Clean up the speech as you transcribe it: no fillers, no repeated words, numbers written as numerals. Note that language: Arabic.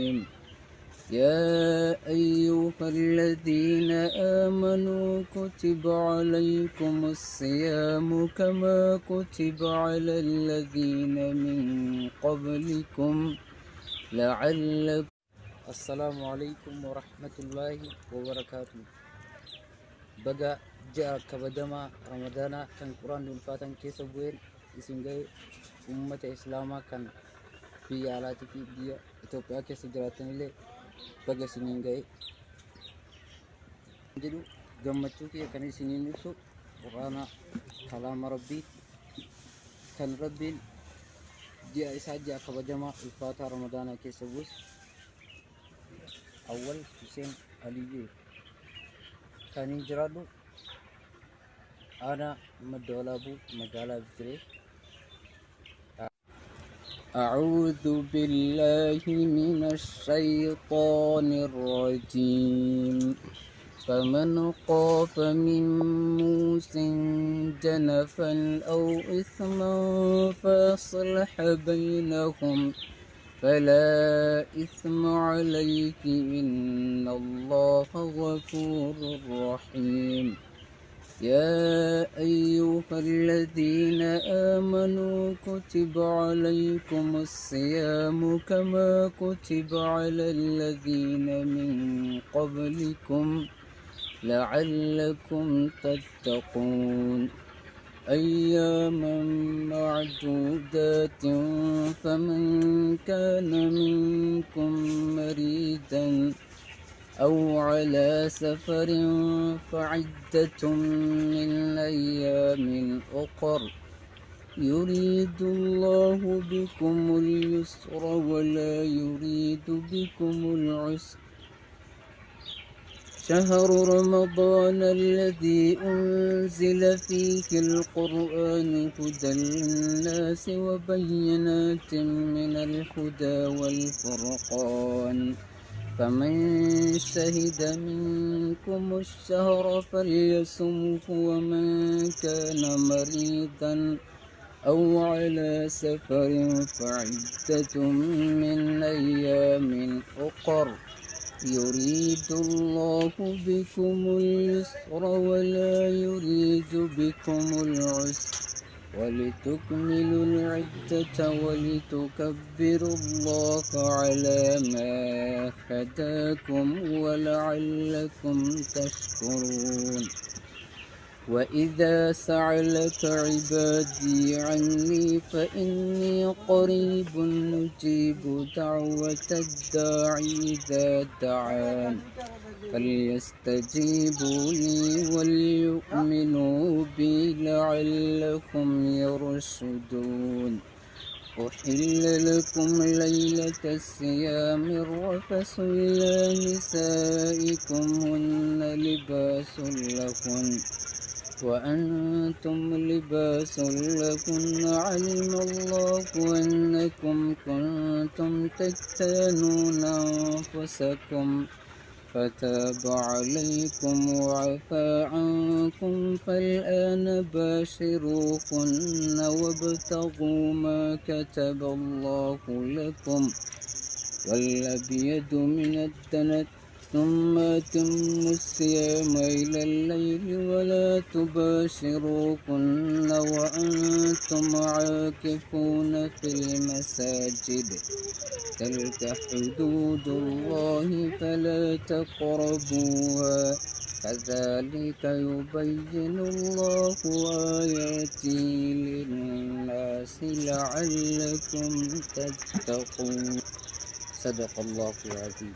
يا أيها الذين آمنوا كتب عليكم الصيام كما كتب على الذين من قبلكم لعلكم. السلام عليكم ورحمة الله وبركاته. بقى جاء كبدما رمضان كان قرآن الفاتن كيس بوين اسنجي أمة إسلاما كان في علاتي في بيا إثيوبيا كيس جراتن اللي بقى سنينجي جدو جمعتو كي كان سنين نفسه قرآن كلام ربي كان ربي جاء إسحاق جاء كبدما الفاتح رمضان كيس بوس أول حسين علي كان يجرالو أنا مدولابو مقالة بتري. أعوذ بالله من الشيطان الرجيم. فمن خاف من موص جنفا أو إثما فأصلح بينهم فلا إثم عليه إن الله غفور رحيم. يا أيها الذين آمنوا كتب عليكم الصيام كما كتب على الذين من قبلكم لعلكم تتقون أياما معدودات فمن كان منكم مريضا أو على سفر فعدة من أيام أخر يريد الله بكم اليسر ولا يريد بكم العسر. شهر رمضان الذي أنزل فيه القرآن هدى للناس وبينات من الهدى والفرقان فمن شهد منكم الشهر فليصمه ومن كان مريضا أو على سفر فعدة من أيام أخر يريد الله بكم اليسر ولا يريد بكم العسر ولتكملوا العدة ولتكبروا الله على ما هداكم ولعلكم تشكرون. وإذا سألك عبادي عني فإني قريب نجيب دعوة الداعي إذا دعان فليستجيبوا لي وليؤمنوا بي لعلهم يرشدون. أحل لكم ليلة الصيام الرفث إلى نسائكم هن لباس لكم وأنتم لباس لكن علم الله أنكم كنتم تختانون أنفسكم فتاب عليكم وعفى عنكم فالآن باشروهن وابتغوا ما كتب الله لكم والأبيض من الدنس ثم أتموا الصيام إلى الليل ولا تباشروهن وأنتم عاكفون في المساجد تلك حدود الله فلا تقربوها كذلك يبين الله آياته للناس لعلكم تتقون. صدق الله العظيم.